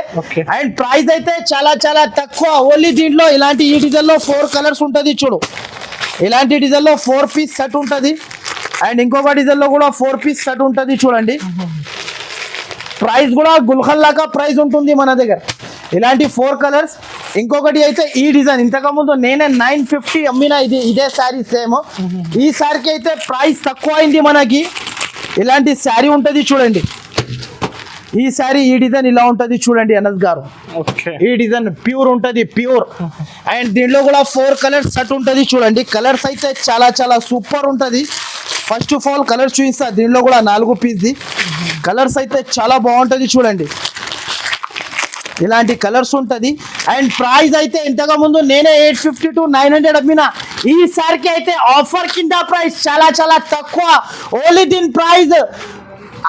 A: అండ్ ప్రైస్ అయితే చాలా చాలా తక్కువ. ఓన్లీ దీంట్లో ఇలాంటి ఈ డిజైన్ లో 4 కలర్స్ ఉంటుంది చూడు. ఇలాంటి డిజైన్ లో 4 పీస్ సెట్ ఉంటుంది. అండ్ ఇంకొక డిజైన్ లో కూడా 4 పీస్ సెట్ ఉంటుంది చూడండి. ప్రైస్ కూడా గుల్ఖన్ లాగా ప్రైస్ ఉంటుంది మన దగ్గర. ఇలాంటి 4 కలర్స్. ఇంకొకటి అయితే ఈ డిజైన్ ఇంతకు ముందు నేనే 950 అమ్మినా ఇదే శారీ సేమ్. ఈ శారీకి అయితే ప్రైస్ తక్కువ అయింది మనకి. ఇలాంటి శారీ ఉంటుంది చూడండి. ఈ శారీ ఈ డిజైన్ ఇలా ఉంటుంది చూడండి అనస్ గారు. ఈ డిజైన్ ప్యూర్ ఉంటుంది ప్యూర్. అండ్ దీంట్లో కూడా 4 కలర్స్ సెట్ ఉంటుంది చూడండి. కలర్స్ అయితే చాలా చాలా సూపర్ ఉంటుంది. ఫస్ట్ ఆఫ్ ఆల్ కలర్స్ చూపిస్తా. దీంట్లో కూడా 4 పీస్ది కలర్స్ అయితే చాలా బాగుంటుంది చూడండి. ఇలాంటి కలర్స్ ఉంటుంది. అండ్ ప్రైస్ అయితే ఇంతకు ముందు నేనే 850 to 900 అమ్మినా. ఈ సారికి అయితే ఆఫర్ కింద ప్రైస్ చాలా చాలా తక్కువ. ఓన్లీ దీని ప్రైస్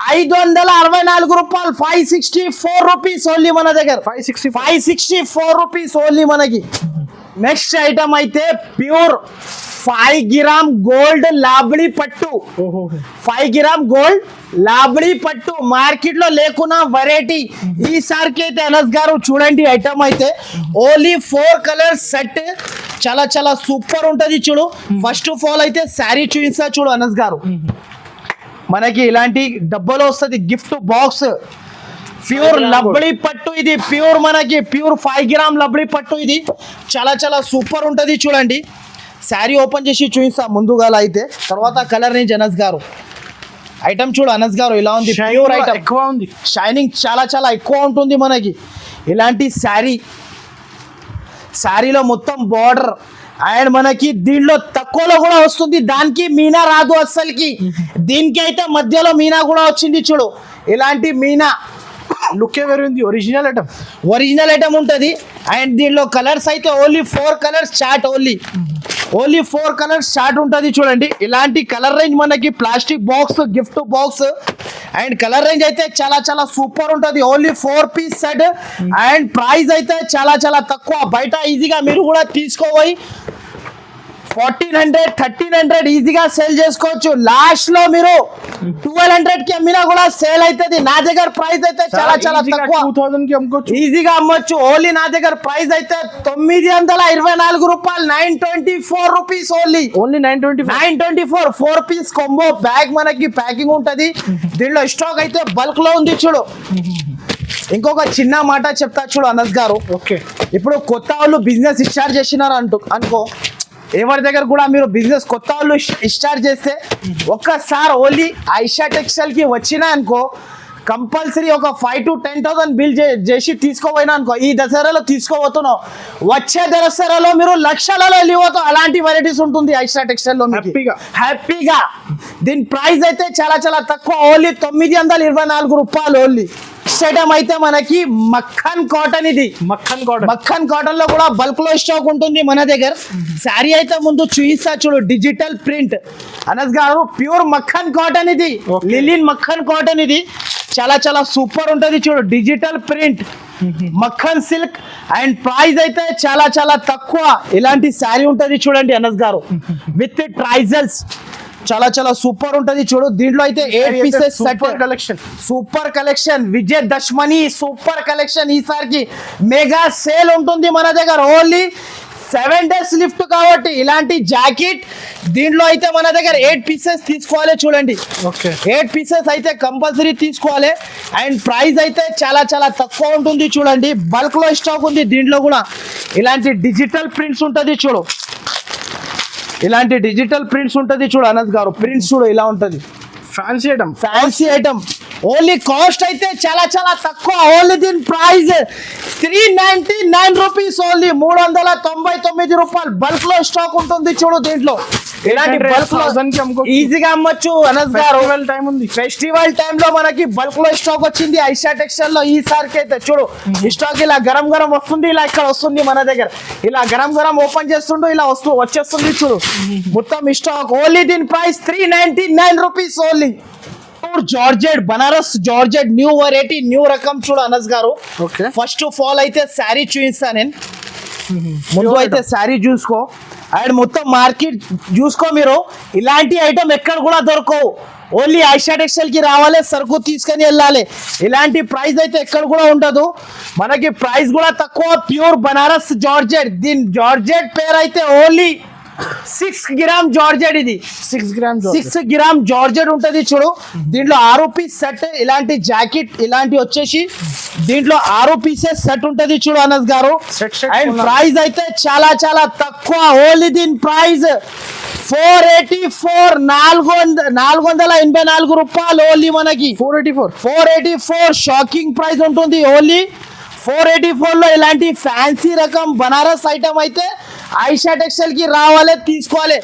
A: 564 రూపాయలు. 564 రూపీస్ ఓన్లీ మన దగ్గర. 564 రూపీస్ ఓన్లీ మనకి. నెక్స్ట్ ఐటమ్ అయితే ప్యూర్ 5 గ్రామ్ గోల్డ్ లాబ్లీ పట్టు. 5 గ్రామ్ గోల్డ్ లాబ్లీ పట్టు మార్కెట్ లో లేకున్నా వెరైటీ. ఈసారికి అయితే అనస్ గారు చూడండి ఐటమ్ అయితే ఓన్లీ 4 కలర్స్ సెట్ చాలా చాలా సూపర్ ఉంటుంది చూడు. ఫస్ట్ ఆఫ్ ఆల్ అయితే శారీ చూపిస్తా చూడు అనస్ గారు. మనకి ఇలాంటి డబ్బాలో వస్తుంది గిఫ్ట్ బాక్స్. ప్యూర్ లబ్డీ పట్టు ఇది. ప్యూర్ మనకి ప్యూర్ 5 గ్రామ్ లబ్డీ పట్టు ఇది. చాలా చాలా సూపర్ ఉంటుంది చూడండి. శారీ ఓపెన్ చేసి చూపిస్తా ముందుగా అయితే. తర్వాత కలర్ రేంజ్ అనస్ గారు ఐటమ్ చూడు అనస్ గారు ఇలా ఉంది. ప్యూర్ ఐటమ్
B: ఎక్కువ ఉంది.
A: షైనింగ్ చాలా చాలా ఎక్కువ ఉంటుంది మనకి. ఇలాంటి శారీలో మొత్తం బార్డర్. అండ్ మనకి దీంట్లో తక్కువలో కూడా వస్తుంది. దానికి మీనా రాదు అస్సలకి. దీనికి అయితే మధ్యలో మీనా కూడా వచ్చింది చూడు. ఇలాంటి మీనా
B: లుక్ వేరే ఉంది.
A: ఒరిజినల్ ఐటమ్ ఉంటుంది. అండ్ దీనిలో కలర్స్ అయితే only 4 colours chart. Only 4 colours chart ఉంటుంది చూడండి. ఇలాంటి కలర్ రేంజ్ మనకి plastic box gift box. And colour range అయితే చాలా చాలా సూపర్ ఉంటుంది. Only 4 piece set. And price అయితే చాలా చాలా తక్కువ. బయట ఈజీగా మీరు కూడా తీసుకోపోయి 1400 1300 ఈజీగా సేల్ చేసుకోవచ్చు. లాస్ట్ లో మీరు 1200 కి అమ్మినా కూడా సేల్ అవుతుంది. నా దగ్గర ప్రైస్ అయితే చాలా చాలా తక్కువ.
B: 2000 కి అమ్ముకోవచ్చు.
A: ఈజీగా అమ్మొచ్చు. ఓన్లీ నా దగ్గర ప్రైస్ అయితే 924 రూపాయలు. 924 rupees only 924 4 piece combo bag మనకి ప్యాకింగ్ ఉంటది. దీనిలో స్టాక్ అయితే బల్క్ లో ఉంది చూడు. ఇంకొక చిన్న మాట చెప్తా చూడు అనస్ గారు. ఇప్పుడు కొత్త వాళ్ళు బిజినెస్ స్టార్ట్ చేసినారు అనుకో. ఎవరి దగ్గర కూడా మీరు బిజినెస్ కొత్త వాళ్ళు స్టార్ట్ చేస్తే ఒక్కసారి ఓన్లీ ఐషా టెక్స్టైల్ కి వచ్చినా అనుకో కంపల్సరీ ఒక 5 to 10,000 బిల్ చేసి తీసుకోపోయినా అనుకో, ఈ దసరాలో తీసుకోబోతున్నావు, వచ్చే దసరాలో మీరు లక్షలలో వెళ్ళిపోతావు. అలాంటి వెరైటీస్ ఉంటుంది ఐషా టెక్స్టైల్ లో హ్యాపీగా. దీని ప్రైస్ అయితే చాలా చాలా తక్కువ, ఓన్లీ 924 రూపాయలు ఓన్లీ. ఐటమ్ అయితే మనకి మక్కన్ కాటన్, ఇది మక్కన్ కాటన్ లో కూడా బల్క్ లో స్టాక్ ఉంటుంది మన దగ్గర. శారీ అయితే ముందు చూయిస్తా చూడు, డిజిటల్ ప్రింట్ అనస్ గారు, ప్యూర్ మక్కన్ కాటన్ ఇది, లిలిన్ మక్కన్ కాటన్ ఇది, చాలా చాలా సూపర్ ఉంటది చూడు, digital print Makkan silk. And price అయితే చాలా చాలా తక్కువ. ఇలాంటి శారీ ఉంటది చూడండి అనస్ గారు, విత్ ట్రైజల్స్, చాలా చాలా సూపర్ ఉంటది చూడు. దీంట్లో అయితే 8 pieces set collection, super collection, Vijayadashami super collection. ఈసారికి మెగా సేల్ ఉంటుంది మన దగ్గర, ఓన్లీ 7 days లిఫ్ట్ కాబట్టి ఇలాంటి జాకెట్ దీంట్లో అయితే మన దగ్గర 8 పీసెస్ తీసుకోవాలి చూడండి. 8 పీసెస్ అయితే కంపల్సరీ తీసుకోవాలి. అండ్ ప్రైస్ అయితే చాలా చాలా తక్కువ ఉంటుంది చూడండి, బల్క్ లో స్టాక్ ఉంది. దీంట్లో కూడా ఇలాంటి డిజిటల్ ప్రింట్స్ ఉంటుంది చూడు, ఇలాంటి డిజిటల్ ప్రింట్స్ ఉంటుంది చూడు అనస్ గారు, ప్రింట్స్ చూడు ఇలా ఉంటుంది. ఫ్యాన్సీ ఐటమ్ ఓన్లీ కాస్ట్ అయితే చాలా చాలా తక్కువ, ఓన్లీ దీని ప్రైస్ 399 రూపీస్ ఓన్లీ, 399 రూపాయలు. బల్క్ లో స్టాక్ ఉంటుంది చూడు. దీంట్లో ఇలాంటి బల్క్ లో ఈజీగా అమ్మొచ్చు అనస్ గారు. ఫెస్టివల్ టైమ్ లో మనకి బల్క్ లో స్టాక్ వచ్చింది ఐషా టెక్స్టైల్ లో. ఈసారికి అయితే చూడు స్టాక్ ఇలా గరం గరం వస్తుంది, ఇలా ఇక్కడ వస్తుంది మన దగ్గర, ఇలా గరం గరం ఓపెన్ చేస్తుండో ఇలా వచ్చేస్తుంది చూడు మొత్తం స్టాక్. ఓన్లీ దీని price 399 rupees only. Georgette, Banaras georgette, new variety, new రకం చూడు అనస్ గారు. ఫస్ట్ ఆఫ్ ఆల్ అయితే శారీ చూపిస్తా నేను, ముందు అయితే శారీ చూసుకో. అండ్ మొత్తం మార్కెట్ చూసుకో మీరు, ఇలాంటి ఐటమ్ ఎక్కడ కూడా దొరకవు, ఓన్లీ ఐషా టెక్స్టైల్ కి రావాలి, సరుకు తీసుకొని వెళ్ళాలి. ఇలాంటి ప్రైస్ అయితే ఎక్కడ కూడా ఉండదు మనకి, ప్రైస్ కూడా తక్కువ. ప్యూర్ బనారస్ జార్జెట్, దీని జార్జెట్ పేరు అయితే ఓన్లీ 6 గ్రామ్ జార్జెట్, ఇది 6 గ్రామ్ జార్జెట్ ఉంటది చూడు. దీంట్లో 6 పీస్ సెట్, ఇలాంటి జాకెట్ ఇలాంటి వచ్చేసి దీంట్లో 6 పీసెస్ సెట్ ఉంటది చూడు అనస్ గారు. అండ్ ప్రైస్ అయితే చాలా చాలా తక్కువ, ఓన్లీ దీని ప్రైస్ 484, 484 రూపాయలు ఓన్లీ మనకి. 484 షాకింగ్ ప్రైస్ ఉంటుంది ఓన్లీ 484 లో. ఇలాంటి ఫ్యాన్సీ రకం బనారస్ ఐటమ్ అయితే ఐషా టెక్స్టైల్ కి రావాలి, తీసుకోవాలి.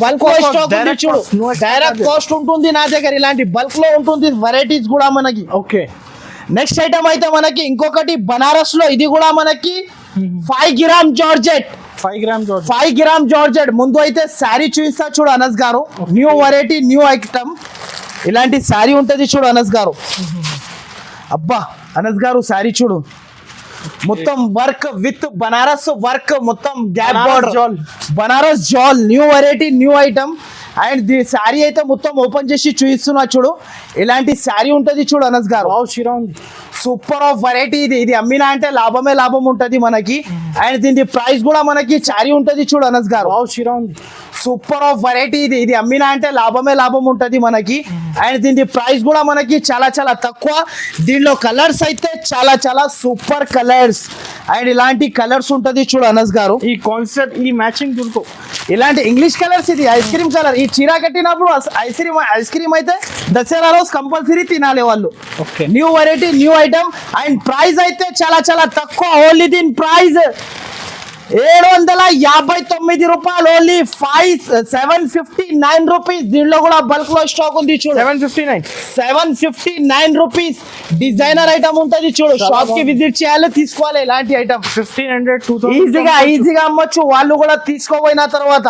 A: బల్క్ లో స్టాక్ ఉంది చూడు, డైరెక్ట్ కాస్ట్ ఉంటుంది నా దగ్గర, ఇలాంటి బల్క్ లో ఉంటుంది వెరైటీస్ కూడా మనకి. నెక్స్ట్ ఐటమ్ అయితే మనకి ఇంకొకటి బనారస్ లో, ఇది కూడా మనకి 5 గ్రామ్ జార్జెట్, 5 గ్రామ్ జార్జెట్. ముందు అయితే శారీ చూపిస్తా చూడు అనస్ గారు, న్యూ వెరైటీ, న్యూ ఐటమ్. ఇలాంటి శారీ ఉంటది చూడు అనస్ గారు. అబ్బా అనస్ గారు శారీ చూడు, మొత్తం వర్క్ విత్ బనారస్ వర్క్, మొత్తం గ్యాప్ బార్డర్, బనారస్ జాల్, new variety, new item. And the sari అయితే మొత్తం ఓపెన్ చేసి చూపిస్తున్నా చూడు, ఇలాంటి శారీ ఉంటది చూడు అనస్ గారు. సూపర్ ఆఫ్ వెరైటీ ఇది, ఇది అమ్మినా అంటే లాభమే లాభం ఉంటది మనకి. అండ్ దీని ప్రైస్ కూడా మనకి శారీ ఉంటది చూడు అనస్ గారు. సూపర్ ఆఫ్ వెరైటీ ఇది, ఇది అమ్మినా అంటే లాభమే లాభం ఉంటది మనకి. అండ్ దీని ప్రైస్ కూడా మనకి చాలా చాలా తక్కువ. దీనిలో కలర్స్ అయితే చాలా చాలా సూపర్ కలర్స్, అండ్ ఇలాంటి కలర్స్ ఉంటది చూడు అనస్ గారు.
B: ఈ కాన్సెప్ట్, ఈ మ్యాచింగ్ దుర్కో,
A: ఇలాంటి ఇంగ్లీష్ కలర్స్, ఇది ఐస్ క్రీమ్ కలర్. ఈ చీర కట్టినప్పుడు ఐస్ క్రీమ్ అయితే దసరా రోజు కంపల్సరీ తినాలి వాళ్ళు. New variety, new item. And price అయితే చాలా చాలా తక్కువ, ఓన్లీ దీని ప్రైస్ 759 రూపాయలు ఓన్లీ 759 రూపీస్. దీనిలో కూడా బల్క్ లో స్టాక్ ఉంది చూడు, 759 రూపీస్. డిజైనర్ ఐటమ్ ఉంటది చూడు, షాప్ కి విజిట్ చేయాలి, తీసుకోవాలి ఇలాంటి ఐటమ్.
B: 1500
A: ఈజీగా అమ్మొచ్చు వాళ్ళు కూడా తీసుకోపోయిన తర్వాత.